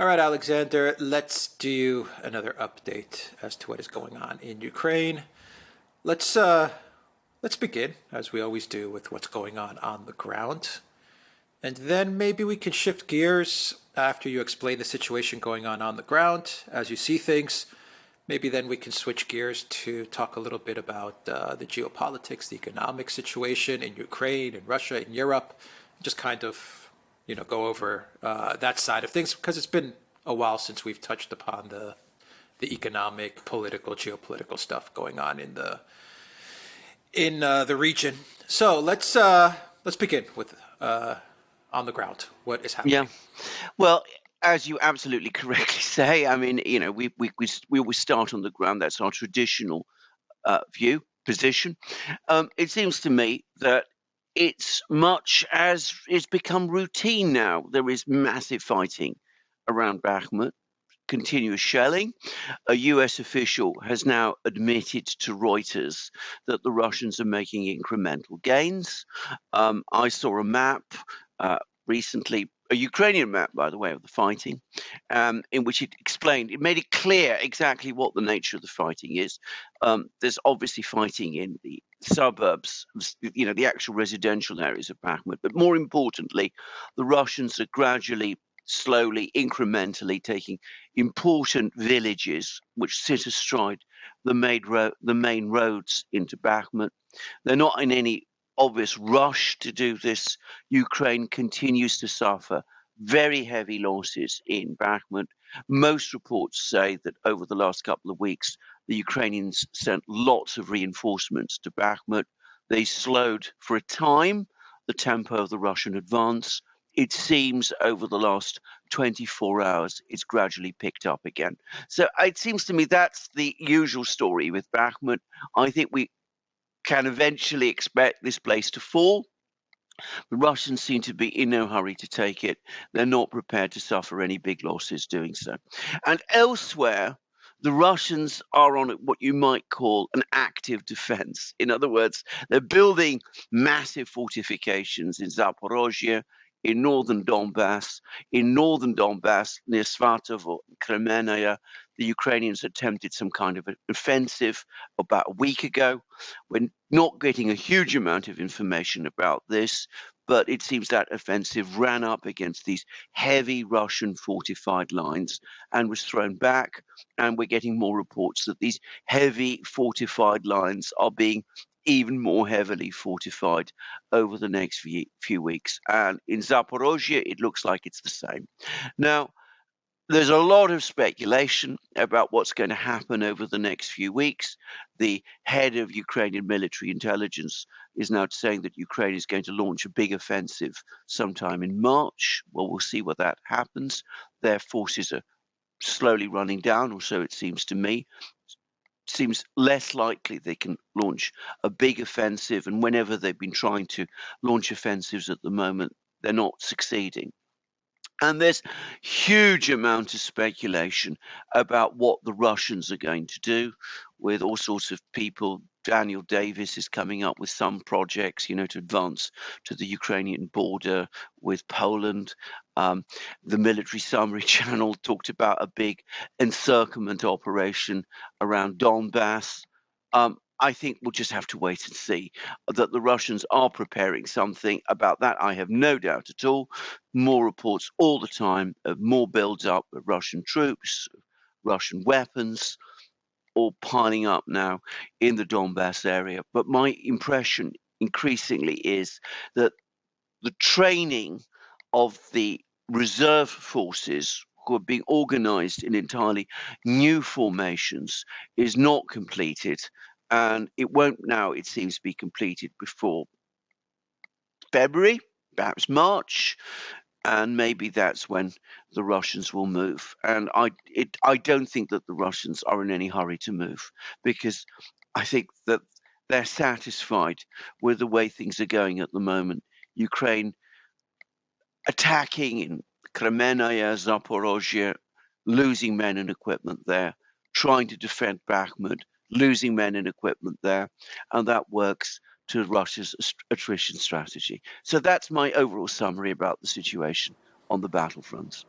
All right, Alexander, let's do another update as to what is going on in Ukraine. Let's uh, let's begin, as we always do, with what's going on the ground. And then maybe we can shift gears after you explain the situation going on the ground, as you see things. Maybe then we can switch gears to talk a little bit about the geopolitics, the economic situation in Ukraine and Russia and Europe, just kind of, go over that side of things because it's been a while since we've touched upon the economic, political, geopolitical stuff going on in the region. So let's begin with on the ground. What is Yeah. happening? Well, as you absolutely correctly say, I mean, we always start on the ground. That's our traditional position. It seems to me that it's much as it's become routine now. There is massive fighting around Bakhmut, continuous shelling. A US official has now admitted to Reuters that the Russians are making incremental gains. I saw a map recently, a Ukrainian map, by the way, of the fighting, in which it made it clear exactly what the nature of the fighting is. There's obviously fighting in the suburbs, the actual residential areas of Bakhmut, but more importantly, the Russians are gradually, slowly, incrementally taking important villages which sit astride the main roads into Bakhmut. They're not in any obvious rush to do this. Ukraine continues to suffer very heavy losses in Bakhmut. Most reports say that over the last couple of weeks, the Ukrainians sent lots of reinforcements to Bakhmut. They slowed for a time the tempo of the Russian advance. It seems over the last 24 hours, it's gradually picked up again. So it seems to me that's the usual story with Bakhmut. I think we can eventually expect this place to fall. The Russians seem to be in no hurry to take it. They're not prepared to suffer any big losses doing so. And elsewhere, the Russians are on what you might call an active defense. In other words, they're building massive fortifications in Zaporozhye, in northern Donbass. In northern Donbass, near Svatovo, Kremenaya, the Ukrainians attempted some kind of an offensive about a week ago. We're not getting a huge amount of information about this, but it seems that offensive ran up against these heavy Russian fortified lines and was thrown back. And we're getting more reports that these heavy fortified lines are being even more heavily fortified over the next few weeks. And in Zaporozhye, it looks like it's the same. Now, there's a lot of speculation about what's going to happen over the next few weeks. The head of Ukrainian military intelligence is now saying that Ukraine is going to launch a big offensive sometime in March. Well, we'll see what that happens. Their forces are slowly running down, or so it seems to me. Seems less likely they can launch a big offensive, and whenever they've been trying to launch offensives at the moment, they're not succeeding. And there's huge amount of speculation about what the Russians are going to do, with all sorts of people. Daniel Davis is coming up with some projects, to advance to the Ukrainian border with Poland. The military summary channel talked about a big encirclement operation around Donbass. I think we'll just have to wait and see. That the Russians are preparing something. About that, I have no doubt at all. More reports all the time of more build-up of Russian troops, Russian weapons, all piling up now in the Donbass area. But my impression increasingly is that the training of the reserve forces who are being organized in entirely new formations is not completed. And it won't now, it seems, be completed before February, perhaps March, and maybe that's when the Russians will move. And I don't think that the Russians are in any hurry to move, because I think that they're satisfied with the way things are going at the moment. Ukraine attacking in Kremenaya, Zaporozhye, losing men and equipment there, trying to defend Bakhmut, losing men and equipment there, and that works to Russia's attrition strategy. So that's my overall summary about the situation on the battlefronts.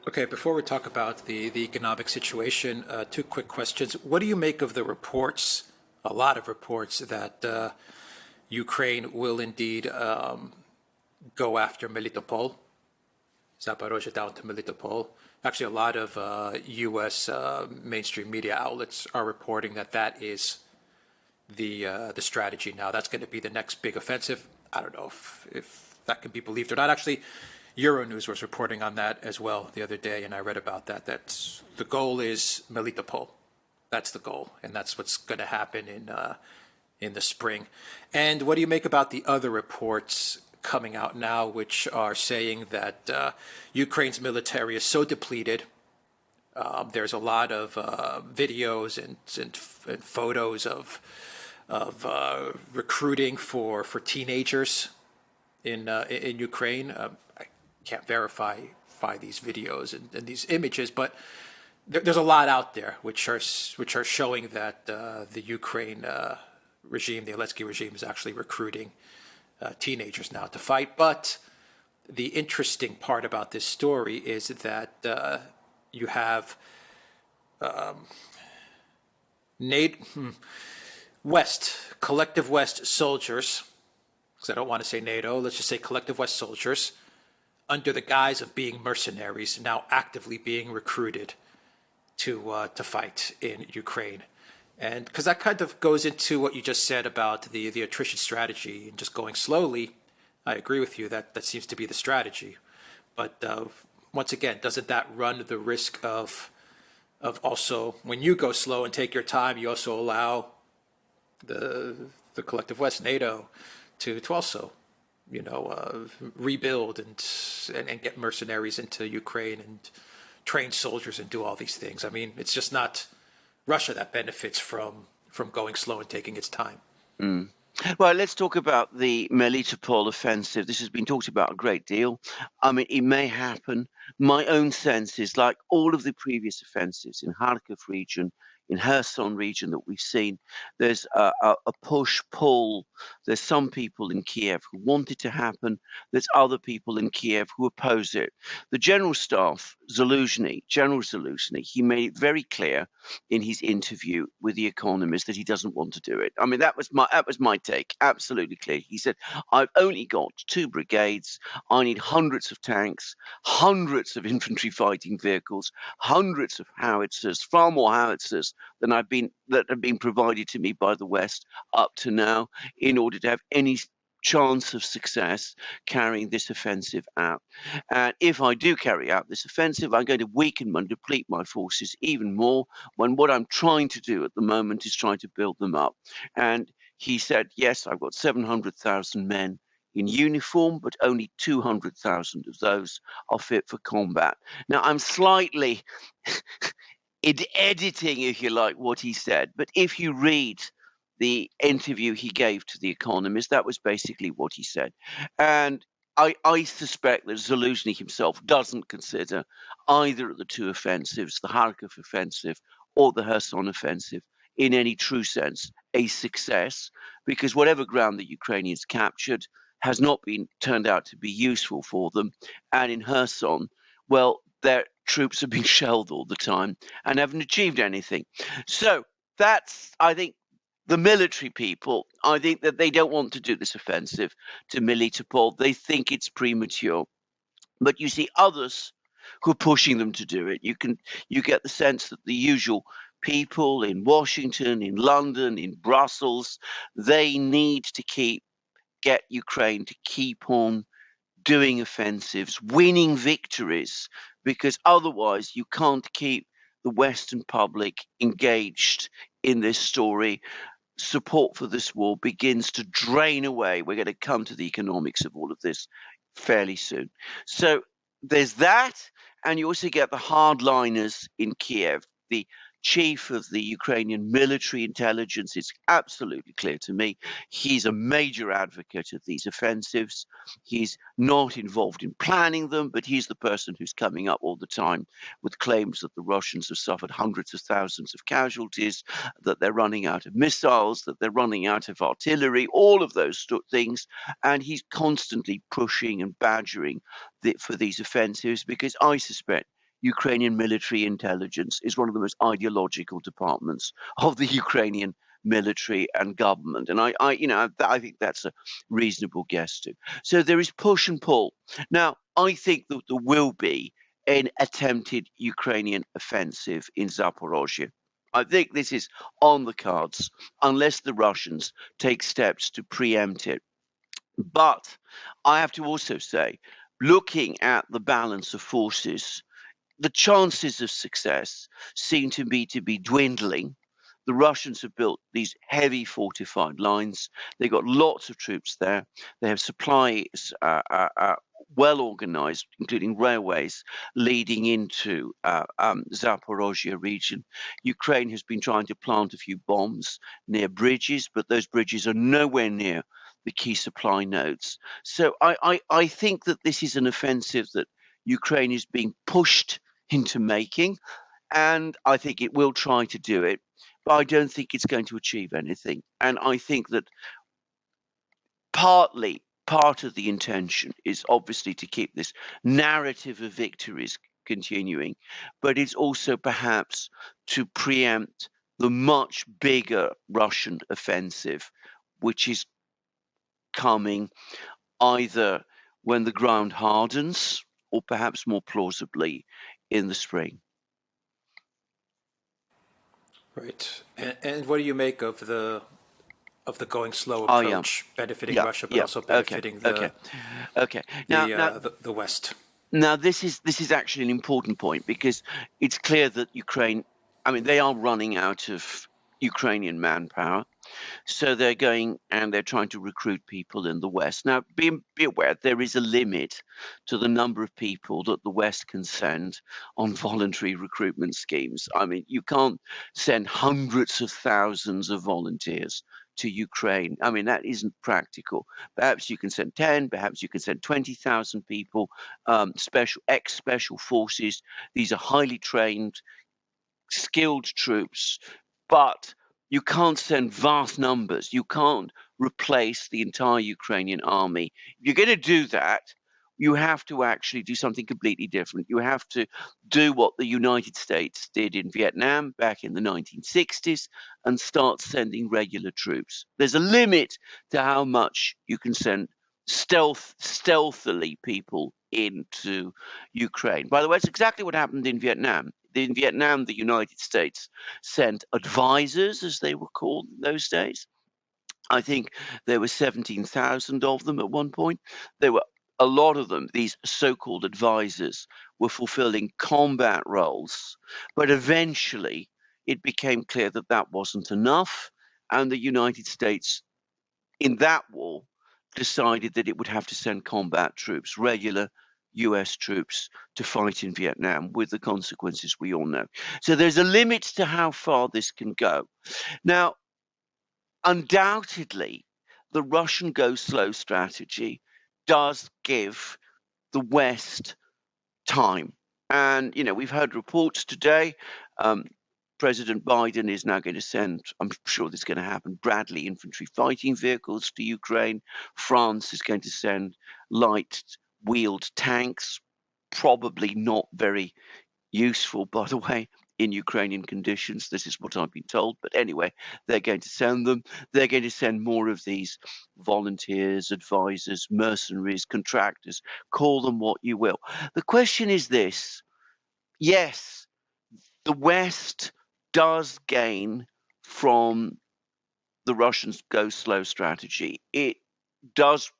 Okay, before we talk about the economic situation, two quick questions. What do you make of the reports, a lot of reports, that Ukraine will indeed go after Melitopol, Zaporozhye down to Melitopol? Actually, a lot of U.S. Mainstream media outlets are reporting that that is the strategy now. That's going to be the next big offensive. I don't know if that can be believed or not. Actually, Euronews was reporting on that as well the other day, and I read about that. That's the goal is Melitopol. That's the goal, and that's what's going to happen in the spring. And what do you make about the other reports coming out now, which are saying that Ukraine's military is so depleted? There's a lot of videos and photos of recruiting for teenagers in Ukraine. I can't verify these videos and these images, but there's a lot out there which are showing that the Ukraine regime, the Zelensky regime, is actually recruiting teenagers now to fight. But the interesting part about this story is that you have West, collective West soldiers, because I don't want to say NATO, let's just say collective West soldiers, under the guise of being mercenaries, now actively being recruited to fight in Ukraine. And because that kind of goes into what you just said about the attrition strategy and just going slowly, I agree with you that that seems to be the strategy. But once again, doesn't that run the risk of also, when you go slow and take your time, you also allow the collective West, NATO, to also, rebuild and get mercenaries into Ukraine and train soldiers and do all these things. I mean, it's just not Russia that benefits from going slow and taking its time. Mm. Well, let's talk about the Melitopol offensive. This has been talked about a great deal. I mean, it may happen. My own sense is, like all of the previous offensives in Kharkiv region, in Kherson region that we've seen, there's a push-pull. There's some people in Kiev who want it to happen. There's other people in Kiev who oppose it. The General Staff, General Zaluzhny, he made it very clear in his interview with The Economist that he doesn't want to do it. I mean, that was my take, absolutely clear. He said, I've only got 2 brigades. I need hundreds of tanks, hundreds of infantry fighting vehicles, hundreds of howitzers, far more howitzers than that have been provided to me by the West up to now, in order to have any chance of success carrying this offensive out. And if I do carry out this offensive, I'm going to weaken and deplete my forces even more, when what I'm trying to do at the moment is trying to build them up. And he said, yes, I've got 700,000 men in uniform, but only 200,000 of those are fit for combat. Now, I'm slightly editing, if you like, what he said, but if you read the interview he gave to The Economist, that was basically what he said. And I suspect that Zaluzhny himself doesn't consider either of the 2 offensives, the Kharkiv offensive or the Kherson offensive, in any true sense a success, because whatever ground the Ukrainians captured has not been turned out to be useful for them. And in Kherson, well, their troops have been shelled all the time and haven't achieved anything. So that's, I think, the military people, I think that they don't want to do this offensive to Melitopol. They think it's premature. But you see others who are pushing them to do it. You get the sense that the usual people in Washington, in London, in Brussels, they need to get Ukraine to keep on doing offensives, winning victories, because otherwise you can't keep the Western public engaged in this story. Support for this war begins to drain away. We're going to come to the economics of all of this fairly soon. So there's that, and you also get the hardliners in Kiev. The chief of the Ukrainian military intelligence, it's absolutely clear to me, he's a major advocate of these offensives. He's not involved in planning them, but he's the person who's coming up all the time with claims that the Russians have suffered hundreds of thousands of casualties, that they're running out of missiles, that they're running out of artillery, all of those things. And he's constantly pushing and badgering for these offensives, because I suspect Ukrainian military intelligence is one of the most ideological departments of the Ukrainian military and government. And I think that's a reasonable guess too. So there is push and pull. Now, I think that there will be an attempted Ukrainian offensive in Zaporozhye. I think this is on the cards unless the Russians take steps to preempt it. But I have to also say, looking at the balance of forces, the chances of success seem to me to be dwindling. The Russians have built these heavy fortified lines. They've got lots of troops there. They have supplies well organized, including railways leading into Zaporozhye region. Ukraine has been trying to plant a few bombs near bridges, but those bridges are nowhere near the key supply nodes. So I think that this is an offensive that Ukraine is being pushed into making, and I think it will try to do it, but I don't think it's going to achieve anything. And I think that part of the intention is obviously to keep this narrative of victories continuing, but it's also perhaps to preempt the much bigger Russian offensive, which is coming either when the ground hardens or perhaps more plausibly in the spring. Right. And what do you make of the going slow Oh yeah, approach, benefiting yeah, Russia, but yeah. also Okay, benefiting okay, okay. Now, the West? now this is actually an important point because it's clear that Ukraine, I mean, they are running out of Ukrainian manpower. So they're going and they're trying to recruit people in the West. Now, be aware there is a limit to the number of people that the West can send on voluntary recruitment schemes. I mean, you can't send hundreds of thousands of volunteers to Ukraine. I mean, that isn't practical. Perhaps you can send 10, perhaps you can send 20,000 people, special forces. These are highly trained, skilled troops, but you can't send vast numbers. You can't replace the entire Ukrainian army. If you're going to do that, you have to actually do something completely different. You have to do what the United States did in Vietnam back in the 1960s and start sending regular troops. There's a limit to how much you can send stealthily people into Ukraine. By the way, it's exactly what happened in Vietnam. In Vietnam, the United States sent advisors, as they were called in those days. I think there were 17,000 of them at one point. There were a lot of them, these so-called advisors, were fulfilling combat roles. But eventually, it became clear that that wasn't enough. And the United States, in that war, decided that it would have to send combat troops, regular US troops, to fight in Vietnam, with the consequences we all know. So there's a limit to how far this can go. Now, undoubtedly, the Russian go slow strategy does give the West time. And, we've heard reports today. President Biden is now going to send, I'm sure this is going to happen, Bradley infantry fighting vehicles to Ukraine. France is going to send light wheeled tanks, probably not very useful, by the way, in Ukrainian conditions. This is what I've been told. But anyway, they're going to send them. They're going to send more of these volunteers, advisors, mercenaries, contractors, call them what you will. The question is this. Yes, the West does gain from the Russians' go slow strategy. It does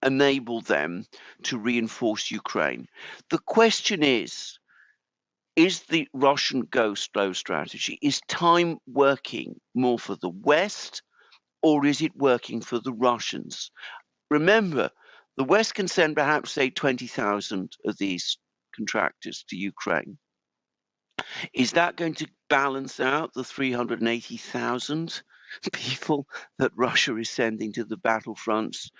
enable them to reinforce Ukraine. The question is the Russian go slow strategy, is time working more for the West or is it working for the Russians? Remember, the West can send perhaps, say, 20,000 of these contractors to Ukraine. Is that going to balance out the 380,000 people that Russia is sending to the battlefronts?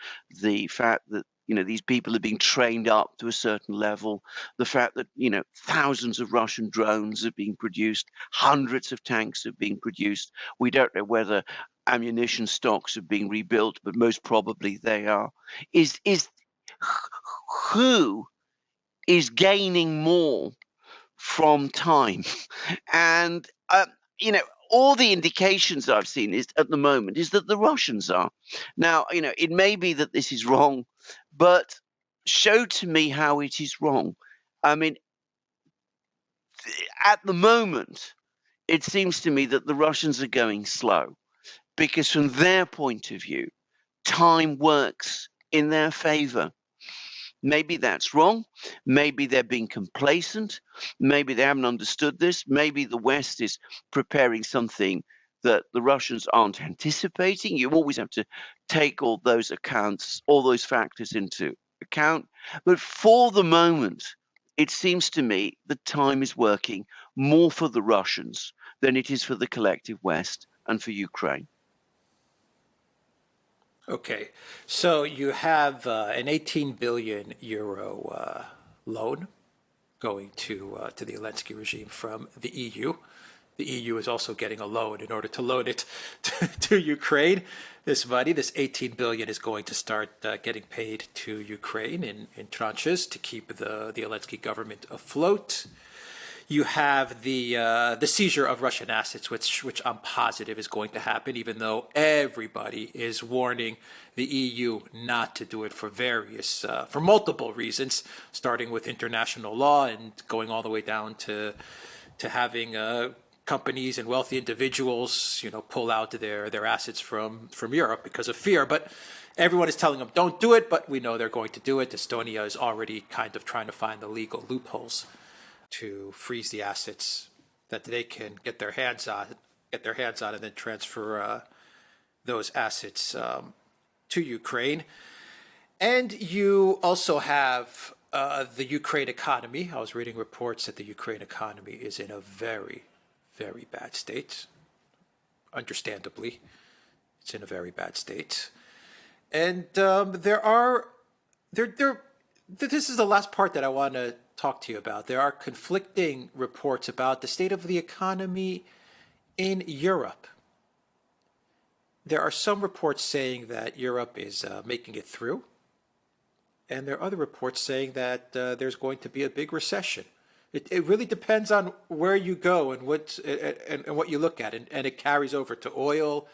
The fact that these people are being trained up to a certain level, the fact that thousands of Russian drones are being produced, hundreds of tanks are being produced. We don't know whether ammunition stocks are being rebuilt, but most probably they are. Who is gaining more from time. And, you know, all the indications I've seen is at the moment is that the Russians are. Now, you know, it may be that this is wrong, but show to me how it is wrong. I mean, at the moment, it seems to me that the Russians are going slow because, from their point of view, time works in their favor. Maybe that's wrong. Maybe they're being complacent. Maybe they haven't understood this. Maybe the West is preparing something that the Russians aren't anticipating. You always have to take all those accounts, all those factors into account. But for the moment, it seems to me that time is working more for the Russians than it is for the collective West and for Ukraine. Okay, so you have an 18 billion euro loan going to the Zelensky regime from the EU. The EU is also getting a loan in order to loan it to Ukraine. This money, this 18 billion, is going to start getting paid to Ukraine in tranches to keep the Zelensky government afloat. You have the seizure of Russian assets, which I'm positive is going to happen, even though everybody is warning the EU not to do it for multiple reasons, starting with international law and going all the way down to having companies and wealthy individuals, pull out their assets from Europe because of fear. But everyone is telling them don't do it, but we know they're going to do it. Estonia is already kind of trying to find the legal loopholes to freeze the assets that they can get their hands on, and then transfer those assets to Ukraine. And you also have the Ukraine economy. I was reading reports that the Ukraine economy is in a very, very bad state. Understandably, it's in a very bad state. And this is the last part that I want to talk to you about. There are conflicting reports about the state of the economy in Europe. There are some reports saying that Europe is making it through, and there are other reports saying that there's going to be a big recession. It really depends on where you go and what you look at, and it carries over to oil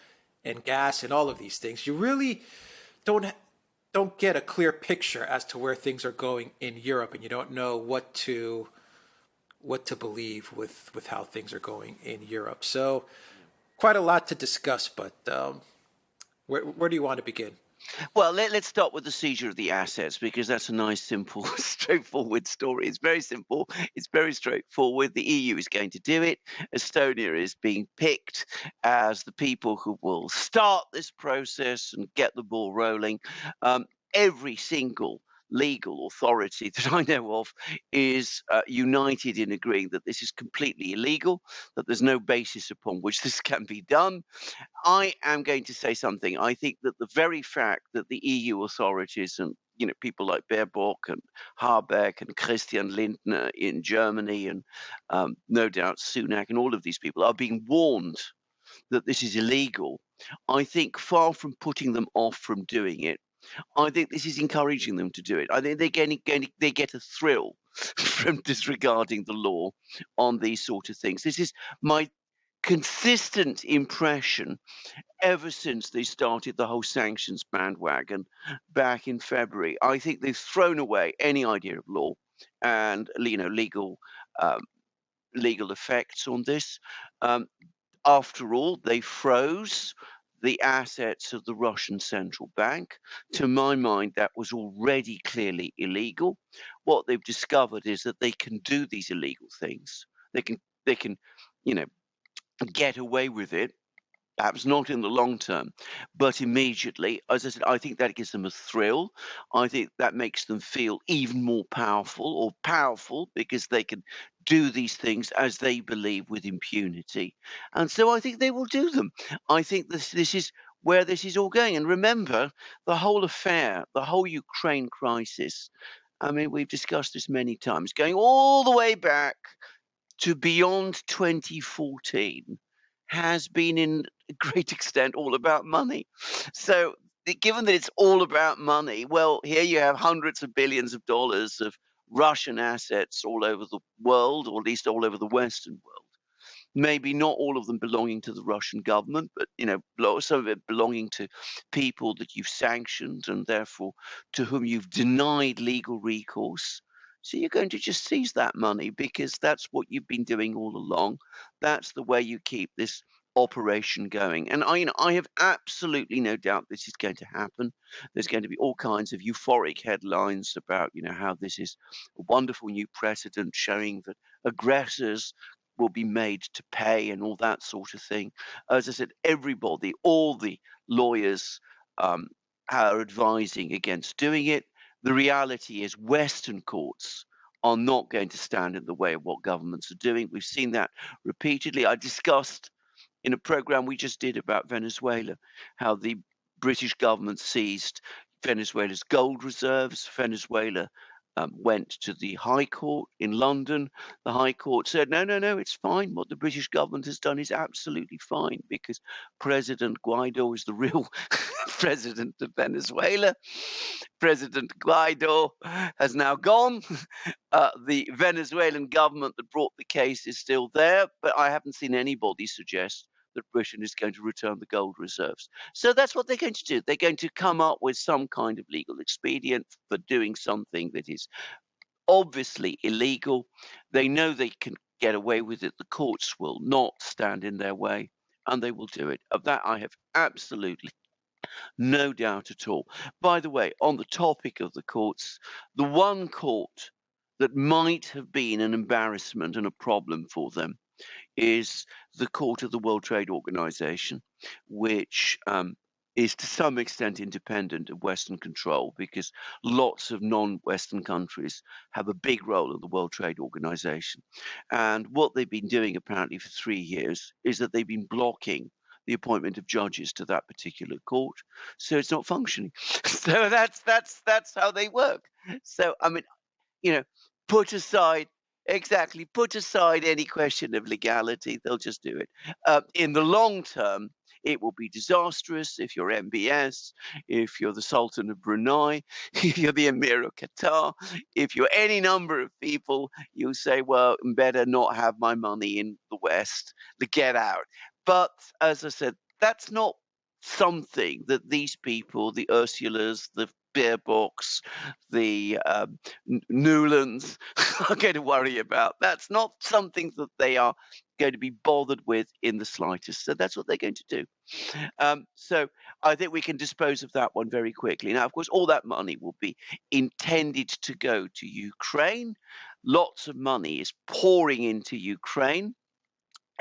and gas and all of these things. You really don't get a clear picture as to where things are going in Europe, and you don't know what to believe with how things are going in Europe. So quite a lot to discuss, but where do you want to begin? Well, let's start with the seizure of the assets, because that's a nice, simple, straightforward story. It's very simple. It's very straightforward. The EU is going to do it. Estonia is being picked as the people who will start this process and get the ball rolling. Every single legal authority that I know of is united in agreeing that this is completely illegal, that there's no basis upon which this can be done. I am going to say something. I think that the very fact that the EU authorities and people like Baerbock and Habeck and Christian Lindner in Germany and no doubt Sunak and all of these people are being warned that this is illegal, I think far from putting them off from doing it, I think this is encouraging them to do it. I think they get a thrill from disregarding the law on these sort of things. This is my consistent impression ever since they started the whole sanctions bandwagon back in February. I think they've thrown away any idea of law and legal effects on this. After all, they froze the assets of the Russian central bank. To my mind, that was already clearly illegal. What they've discovered is that they can do these illegal things. They can, get away with it. Perhaps not in the long term, but immediately. As I said, I think that gives them a thrill. I think that makes them feel even more powerful because they can do these things as they believe with impunity. And so I think they will do them. I think this is where this is all going. And remember, the whole affair, the whole Ukraine crisis, I mean, we've discussed this many times, going all the way back to beyond 2014, has been in a great extent all about money. So given that it's all about money, well, here you have hundreds of billions of dollars of Russian assets all over the world, or at least all over the Western world. Maybe not all of them belonging to the Russian government, but some of it belonging to people that you've sanctioned and therefore to whom you've denied legal recourse. So you're going to just seize that money because that's what you've been doing all along. That's the way you keep this operation going. And I have absolutely no doubt this is going to happen. There's going to be all kinds of euphoric headlines about, how this is a wonderful new precedent showing that aggressors will be made to pay and all that sort of thing. As I said, everybody, all the lawyers are advising against doing it. The reality is Western courts are not going to stand in the way of what governments are doing. We've seen that repeatedly. I discussed in a program we just did about Venezuela how the British government seized Venezuela's gold reserves. Venezuela went to the High Court in London. The High Court said, no, it's fine. What the British government has done is absolutely fine because President Guaido is the real president of Venezuela. President Guaido has now gone. The Venezuelan government that brought the case is still there, but I haven't seen anybody suggest that Britain is going to return the gold reserves. So that's what they're going to do. They're going to come up with some kind of legal expedient for doing something that is obviously illegal. They know they can get away with it. The courts will not stand in their way, and they will do it. Of that, I have absolutely no doubt at all. By the way, on the topic of the courts, the one court that might have been an embarrassment and a problem for them is the Court of the World Trade Organization, which is to some extent independent of Western control because lots of non-Western countries have a big role in the World Trade Organization. And what they've been doing apparently for 3 years is that they've been blocking the appointment of judges to that particular court, so it's not functioning. So that's how they work. So I mean, put aside any question of legality. They'll just do it. In the long term, it will be disastrous if you're MBS, if you're the Sultan of Brunei, if you're the Emir of Qatar, if you're any number of people, you say, well, better not have my money in the West, get out. But as I said, that's not something that these people, the Ursulas, the Beerbocks, the Newlands are going to worry about. That's not something that they are going to be bothered with in the slightest. So that's what they're going to do. So I think we can dispose of that one very quickly. Now, of course, all that money will be intended to go to Ukraine. Lots of money is pouring into Ukraine.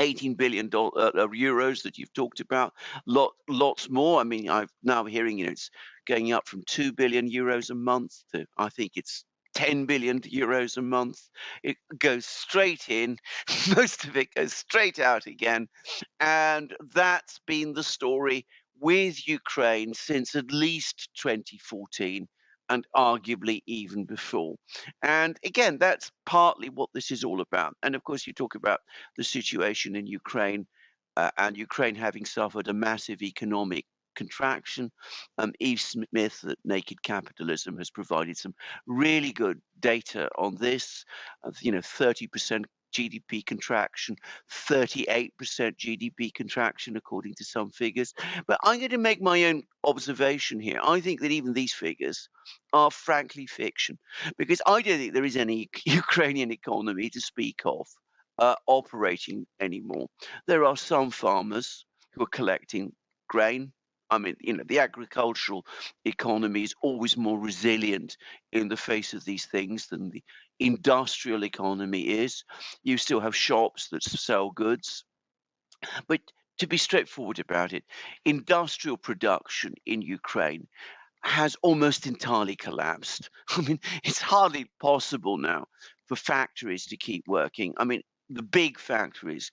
18 billion euros that you've talked about, lots more. I mean, I'm now hearing it's going up from 2 billion euros a month to I think it's 10 billion euros a month. It goes straight in, most of it goes straight out again, and that's been the story with Ukraine since at least 2014 and arguably even before. And again, that's partly what this is all about. And of course, you talk about the situation in Ukraine and Ukraine having suffered a massive economic contraction. Eve Smith at Naked Capitalism has provided some really good data on this. 30% GDP contraction, 38% GDP contraction, according to some figures. But I'm going to make my own observation here. I think that even these figures are frankly fiction, because I don't think there is any Ukrainian economy to speak of operating anymore. There are some farmers who are collecting grain. I mean, the agricultural economy is always more resilient in the face of these things than the industrial economy is. You still have shops that sell goods. But to be straightforward about it, industrial production in Ukraine has almost entirely collapsed. I mean, it's hardly possible now for factories to keep working. I mean, the big factories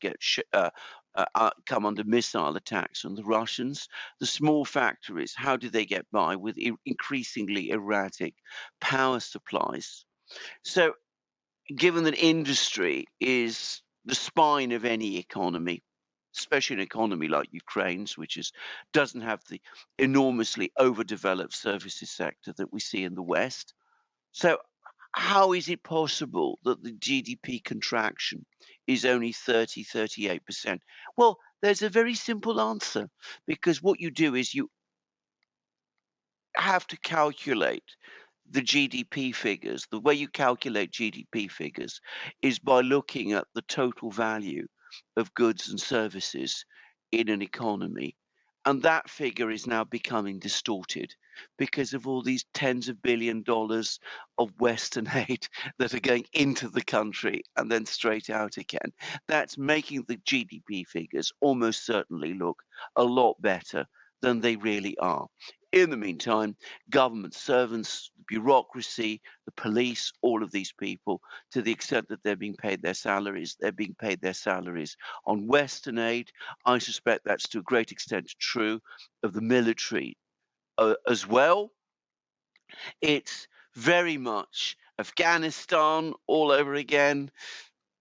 come under missile attacks from the Russians. The small factories, how do they get by with increasingly erratic power supplies? So, given that industry is the spine of any economy, especially an economy like Ukraine's, which doesn't have the enormously overdeveloped services sector that we see in the West. So how is it possible that the GDP contraction is only 38%? Well, there's a very simple answer, because what you do is you have to calculate the GDP figures. The way you calculate GDP figures is by looking at the total value of goods and services in an economy. And that figure is now becoming distorted because of all these tens of $billions of Western aid that are going into the country and then straight out again. That's making the GDP figures almost certainly look a lot better than they really are. In the meantime, government servants, the bureaucracy, the police, all of these people, to the extent that they're being paid their salaries, they're being paid their salaries on Western aid. I suspect that's to a great extent true of the military as well. It's very much Afghanistan all over again,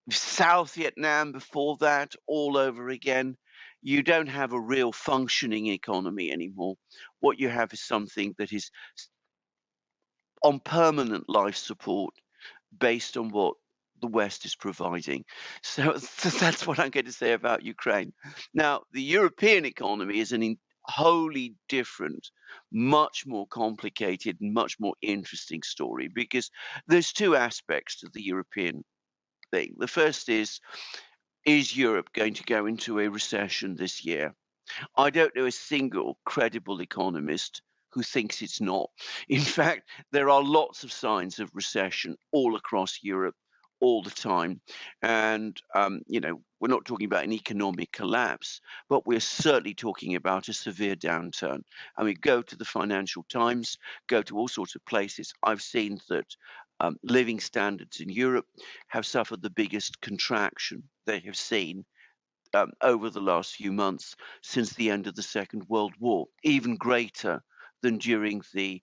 South Vietnam before that all over again. You don't have a real functioning economy anymore. What you have is something that is on permanent life support based on what the West is providing. So that's what I'm going to say about Ukraine. Now, the European economy is an wholly different, much more complicated, and much more interesting story, because there's two aspects to the European thing. The first is Europe going to go into a recession this year? I don't know a single credible economist who thinks it's not. In fact, there are lots of signs of recession all across Europe all the time. And, we're not talking about an economic collapse, but we're certainly talking about a severe downturn. I mean, go to the Financial Times, go to all sorts of places. I've seen that living standards in Europe have suffered the biggest contraction they have seen over the last few months since the end of the Second World War, even greater than during the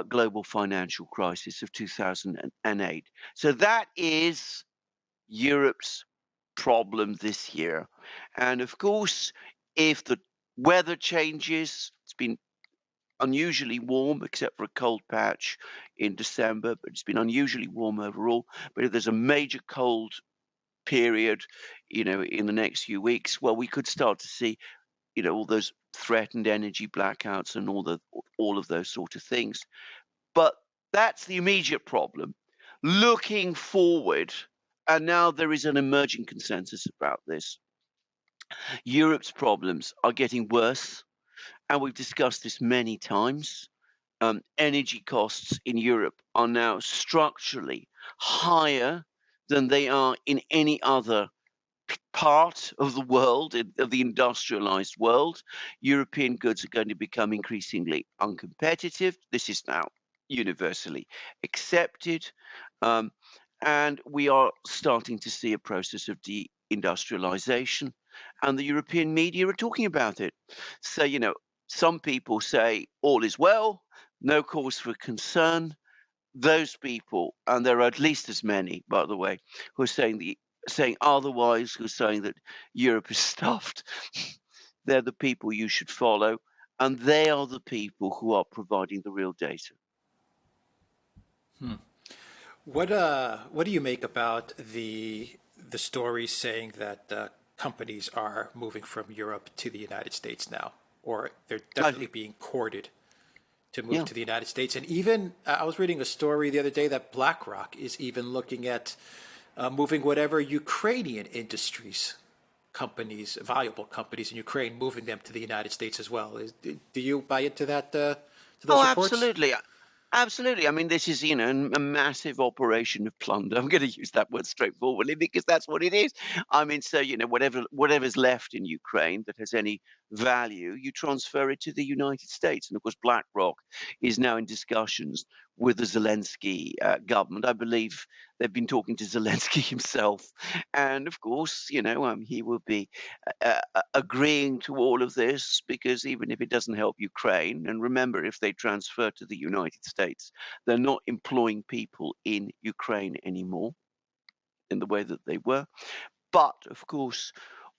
global financial crisis of 2008. So that is Europe's problem this year. And of course, if the weather changes, it's been unusually warm, except for a cold patch in December, but it's been unusually warm overall. But if there's a major cold period, in the next few weeks, well, we could start to see, all those threatened energy blackouts and all of those sort of things. But that's the immediate problem. Looking forward, and now there is an emerging consensus about this, Europe's problems are getting worse, and we've discussed this many times. Energy costs in Europe are now structurally higher than they are in any other part of the world, of the industrialized world. European goods are going to become increasingly uncompetitive. This is now universally accepted. Um, and we are starting to see a process of deindustrialization. And the European media are talking about it. So, some people say all is well, no cause for concern. Those people, and there are at least as many, by the way, who are saying otherwise, who are saying that Europe is stuffed, they're the people you should follow, and they are the people who are providing the real data. What do you make about the stories saying that companies are moving from Europe to the United States now, or they're I definitely think, being courted to move yeah, to the United States? And even I was reading a story the other day that BlackRock is even looking at moving whatever Ukrainian industries companies, valuable companies in Ukraine, moving them to the United States as well. Do you buy into that? To oh, those reports? absolutely. Absolutely. I mean, this is, a massive operation of plunder. I'm going to use that word straightforwardly because that's what it is. I mean, so, whatever's left in Ukraine that has any value, you transfer it to the United States. And of course, BlackRock is now in discussions with the Zelensky government. I believe they've been talking to Zelensky himself. And of course, he will be agreeing to all of this, because even if it doesn't help Ukraine, and remember, if they transfer to the United States, they're not employing people in Ukraine anymore in the way that they were. But of course,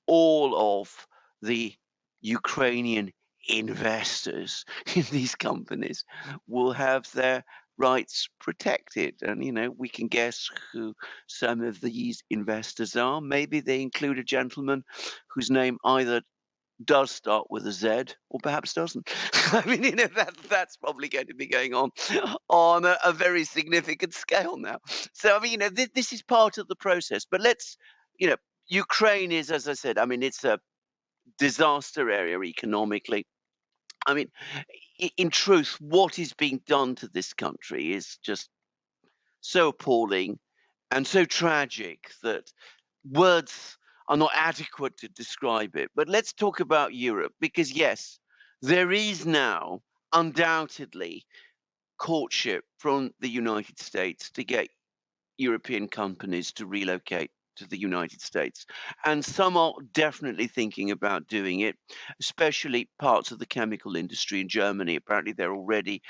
all of the Ukrainian investors in these companies will have their rights protected. And, we can guess who some of these investors are. Maybe they include a gentleman whose name either does start with a Z or perhaps doesn't. I mean, that's probably going to be going on a very significant scale now. So, I mean, this is part of the process. But you know, Ukraine is, as I said, I mean, it's a disaster area economically. I mean, in truth, what is being done to this country is just so appalling and so tragic that words are not adequate to describe it. But let's talk about Europe, because yes, there is now undoubtedly courtship from the United States to get European companies to relocate to the United States. And some are definitely thinking about doing it, especially parts of the chemical industry in Germany. Apparently, they're already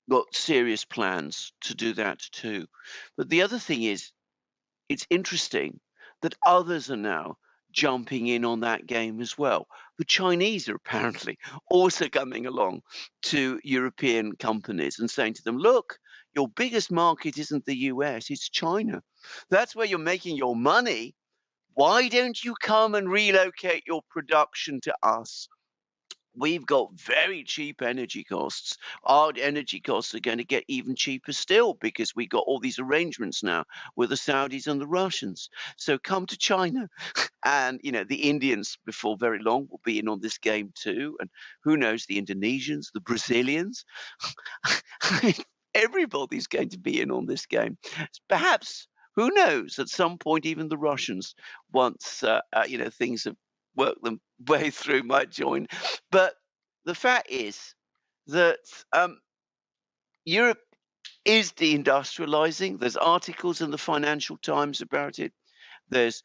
got serious plans to do that too. But the other thing is, it's interesting that others are now jumping in on that game as well. The Chinese are apparently also coming along to European companies and saying to them, look, your biggest market isn't the US, it's China. That's where you're making your money. Why don't you come and relocate your production to us? We've got very cheap energy costs. Our energy costs are going to get even cheaper still because we got all these arrangements now with the Saudis and the Russians. So come to China. And, the Indians before very long will be in on this game too. And who knows, the Indonesians, the Brazilians. Everybody's going to be in on this game. Perhaps, who knows, at some point, even the Russians, once, things have worked them way through, might join. But the fact is that Europe is deindustrializing. There's articles in the Financial Times about it. There's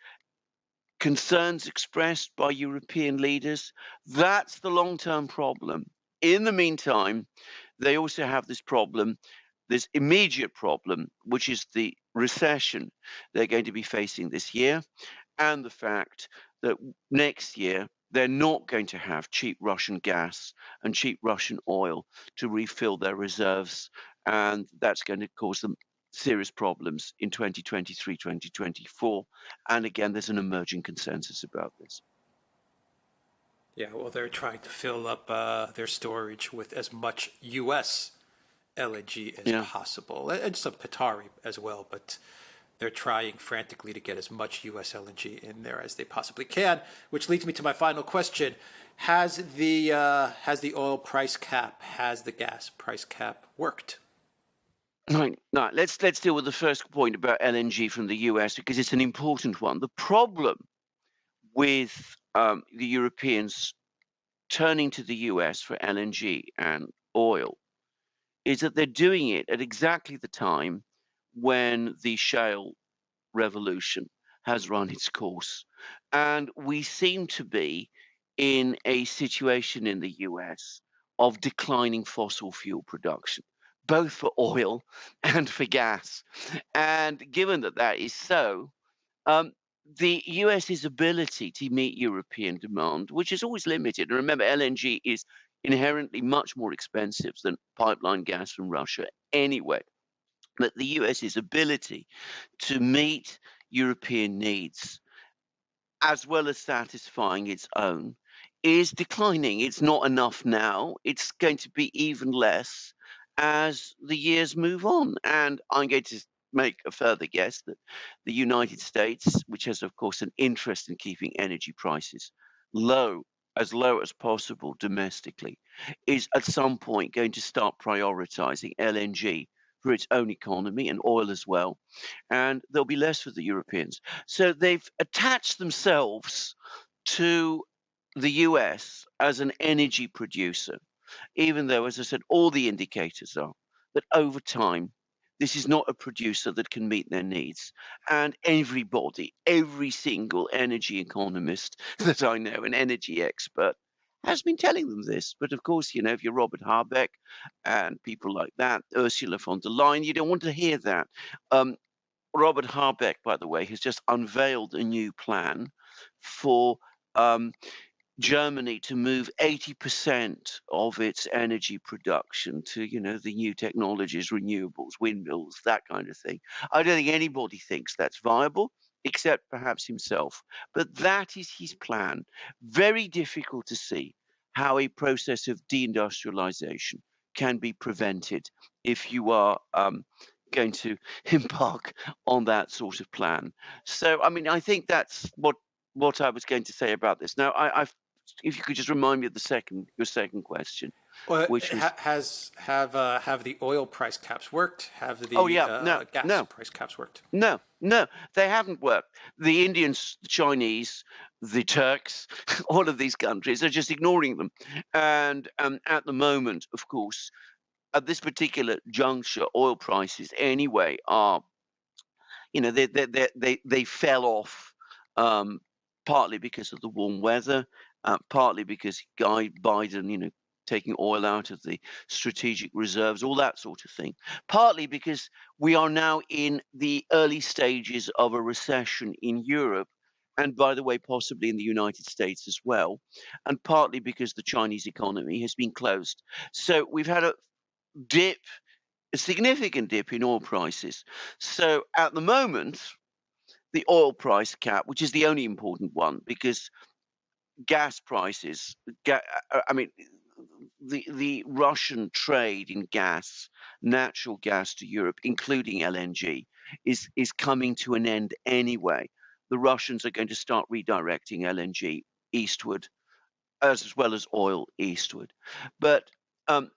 concerns expressed by European leaders. That's the long-term problem. In the meantime, they also have this problem, this immediate problem, which is the recession they're going to be facing this year, and the fact that next year they're not going to have cheap Russian gas and cheap Russian oil to refill their reserves, and that's going to cause them serious problems in 2023, 2024. And again, there's an emerging consensus about this. Yeah, well, they're trying to fill up their storage with as much U.S. LNG as Yeah. possible, and some Qatari as well. But they're trying frantically to get as much U.S. LNG in there as they possibly can. Which leads me to my final question: has the oil price cap, has the gas price cap worked? Right. Now, let's deal with the first point about LNG from the US because it's an important one. The problem with the Europeans turning to the US for LNG and oil is that they're doing it at exactly the time when the shale revolution has run its course. And we seem to be in a situation in the US of declining fossil fuel production, both for oil and for gas. And given that that is so, um, the US's ability to meet European demand, which is always limited, and remember, LNG is inherently much more expensive than pipeline gas from Russia anyway. But the US's ability to meet European needs as well as satisfying its own is declining. It's not enough now. It's going to be even less as the years move on. And I'm going to make a further guess that the United States, which has, of course, an interest in keeping energy prices low as possible domestically, is at some point going to start prioritizing LNG for its own economy and oil as well. And there'll be less for the Europeans. So they've attached themselves to the US as an energy producer, even though, as I said, all the indicators are that over time, this is not a producer that can meet their needs. And everybody, every single energy economist that I know, an energy expert, has been telling them this. But of course, if you're Robert Habeck and people like that, Ursula von der Leyen, you don't want to hear that. Robert Habeck, by the way, has just unveiled a new plan for Germany to move 80% of its energy production to, the new technologies, renewables, windmills, that kind of thing. I don't think anybody thinks that's viable, except perhaps himself. But that is his plan. Very difficult to see how a process of deindustrialization can be prevented if you are going to embark on that sort of plan. So, I mean, I think that's what I was going to say about this. Now, I've if you could just remind me of your second question, Well, which was, have the oil price caps worked? Have oh the yeah, no, gas no, price caps worked? no, they haven't worked. The Indians, the Chinese, the Turks, all of these countries are just ignoring them. And at the moment, of course, at this particular juncture, oil prices anyway are, they fell off, um, partly because of the warm weather, partly because Biden, taking oil out of the strategic reserves, all that sort of thing. Partly because we are now in the early stages of a recession in Europe, and by the way, possibly in the United States as well, and partly because the Chinese economy has been closed. So we've had dip, a significant dip in oil prices. So at the moment, the oil price cap, which is the only important one, because gas prices, I mean, the Russian trade in gas, natural gas to Europe, including LNG, is coming to an end anyway. The Russians are going to start redirecting LNG eastward, as well as oil eastward. But um,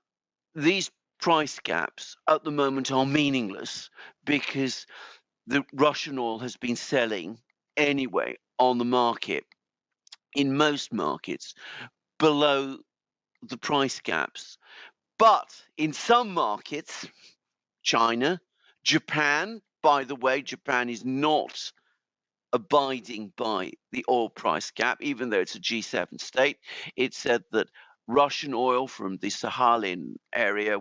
these price caps at the moment are meaningless because the Russian oil has been selling anyway on the market, in most markets, below the price caps. But in some markets, China, Japan, by the way, Japan is not abiding by the oil price cap, even though it's a G7 state. It said that Russian oil from the Sahalin area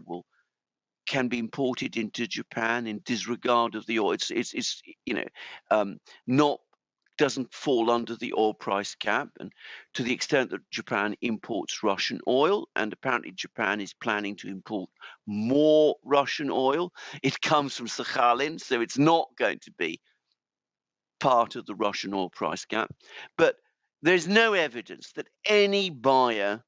can be imported into Japan in disregard of the oil. It's not doesn't fall under the oil price cap, and to the extent that Japan imports Russian oil, and apparently Japan is planning to import more Russian oil, it comes from Sakhalin, so it's not going to be part of the Russian oil price cap. But there's no evidence that any buyer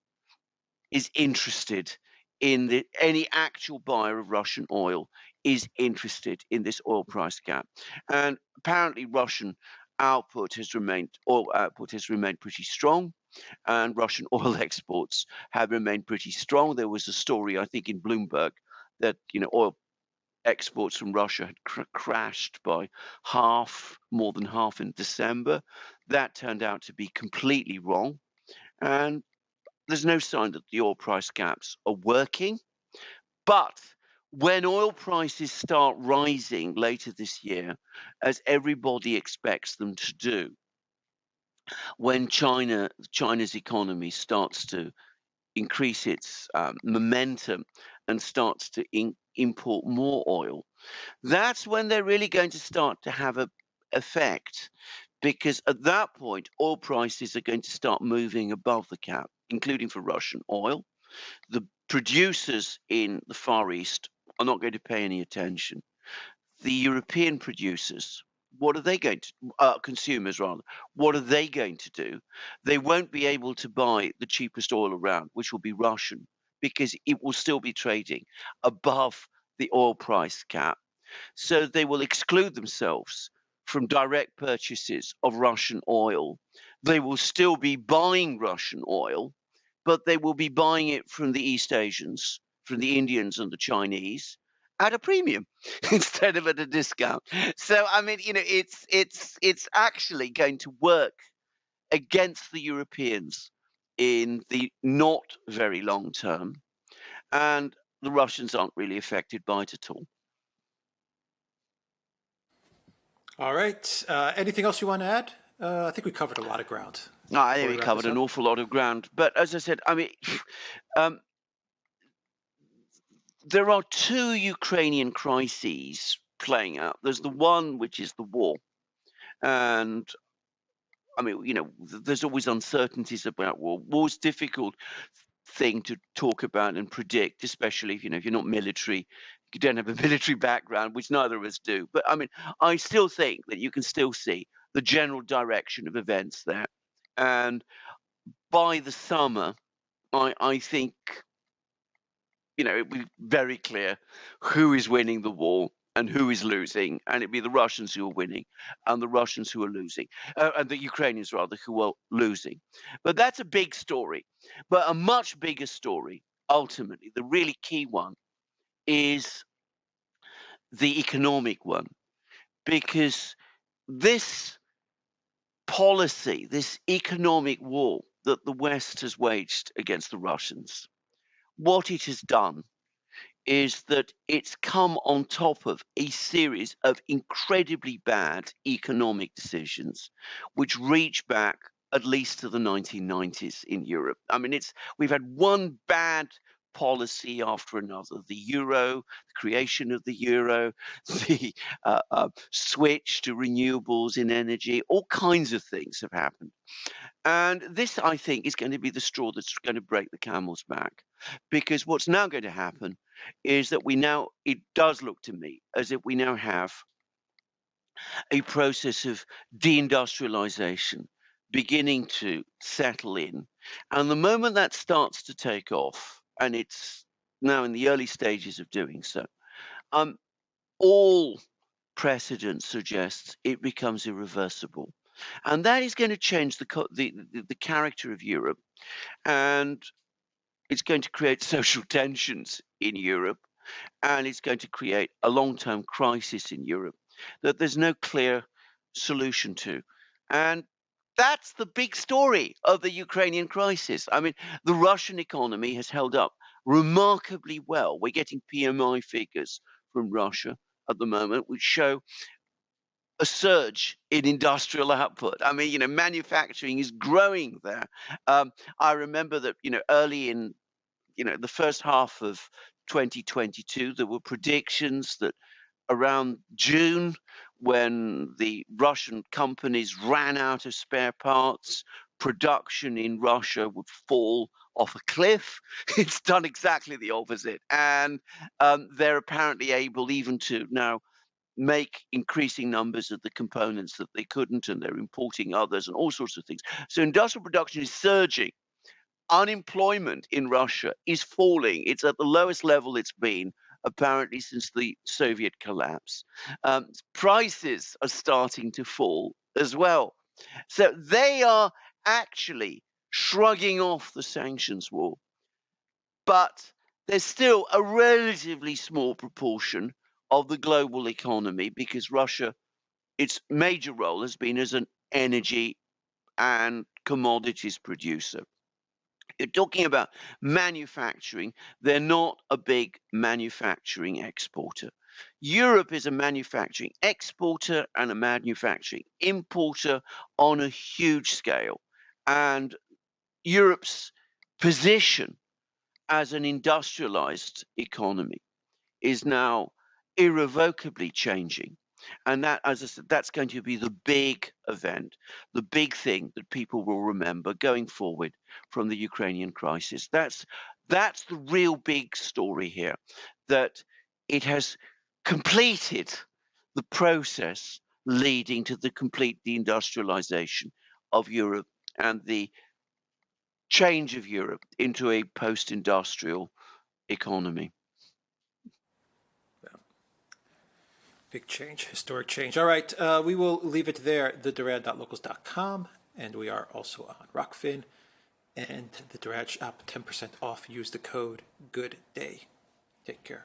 is interested in any actual buyer of Russian oil is interested in this oil price cap. And apparently Russian oil output has remained pretty strong, and Russian oil exports have remained pretty strong. There was a story, I think, in Bloomberg that oil exports from Russia had crashed by more than half in December. That turned out to be completely wrong, and there's no sign that the oil price caps are working. But when oil prices start rising later this year, as everybody expects them to do, when China's economy starts to increase its momentum and starts to import more oil, that's when they're really going to start to have an effect, because at that point, oil prices are going to start moving above the cap, including for Russian oil. The producers in the Far East are not going to pay any attention. The European producers, what are they going to, consumers rather, what are they going to do? They won't be able to buy the cheapest oil around, which will be Russian, because it will still be trading above the oil price cap. So they will exclude themselves from direct purchases of Russian oil. They will still be buying Russian oil, but they will be buying it from the East Asians, from the Indians and the Chinese at a premium instead of at a discount. So I mean, it's actually going to work against the Europeans in the not very long term, and the Russians aren't really affected by it at all. All right. Anything else you want to add? I think we covered a lot of ground. I think Before we we wrap covered this an up. awful lot of ground, but as I said, I mean, um, there are two Ukrainian crises playing out. There's the one which is the war, and I mean, there's always uncertainties about war. War's difficult thing to talk about and predict, especially if if you're not military, you don't have a military background, which neither of us do. But I mean, I still think that you can still see the general direction of events there, and by the summer, I think it'd be very clear who is winning the war and who is losing, and it'd be the Russians who are winning and the Russians who are losing, and the Ukrainians rather who are losing. But that's a big story. But a much bigger story, ultimately, the really key one, is the economic one, because this policy, this economic war that the West has waged against the Russians, what it has done is that it's come on top of a series of incredibly bad economic decisions, which reach back at least to the 1990s in Europe. I mean, we've had one bad policy after another: the euro, the creation of the euro, the switch to renewables in energy, all kinds of things have happened. And this, I think, is going to be the straw that's going to break the camel's back. Because what's now going to happen is that it does look to me as if we now have a process of deindustrialization beginning to settle in. And the moment that starts to take off, and it's now in the early stages of doing so, all precedent suggests it becomes irreversible. And that is going to change the character of Europe, and it's going to create social tensions in Europe, and it's going to create a long-term crisis in Europe that there's no clear solution to. And that's the big story of the Ukrainian crisis. I mean, the Russian economy has held up remarkably well. We're getting PMI figures from Russia at the moment, which show a surge in industrial output. I mean, manufacturing is growing there. I remember that, early in, the first half of 2022, there were predictions that around June, when the Russian companies ran out of spare parts, production in Russia would fall off a cliff. It's done exactly the opposite. And they're apparently able even to now make increasing numbers of the components that they couldn't, and they're importing others and all sorts of things. So industrial production is surging. Unemployment in Russia is falling. It's at the lowest level it's been apparently since the Soviet collapse. Prices are starting to fall as well. So they are actually shrugging off the sanctions war. But there's still a relatively small proportion of the global economy, because Russia, its major role has been as an energy and commodities producer. You're talking about manufacturing, they're not a big manufacturing exporter. Europe is a manufacturing exporter and a manufacturing importer on a huge scale. And Europe's position as an industrialized economy is now irrevocably changing. And that, as I said, that's going to be the big event, the big thing that people will remember going forward from the Ukrainian crisis. That's the real big story here, that it has completed the process leading to the complete deindustrialization of Europe and the change of Europe into a post-industrial economy. Big change, historic change. All right, we will leave it there. TheDuran.locals.com, and we are also on Rockfin and the Duran app, 10% off. Use the code GOODDAY. Take care.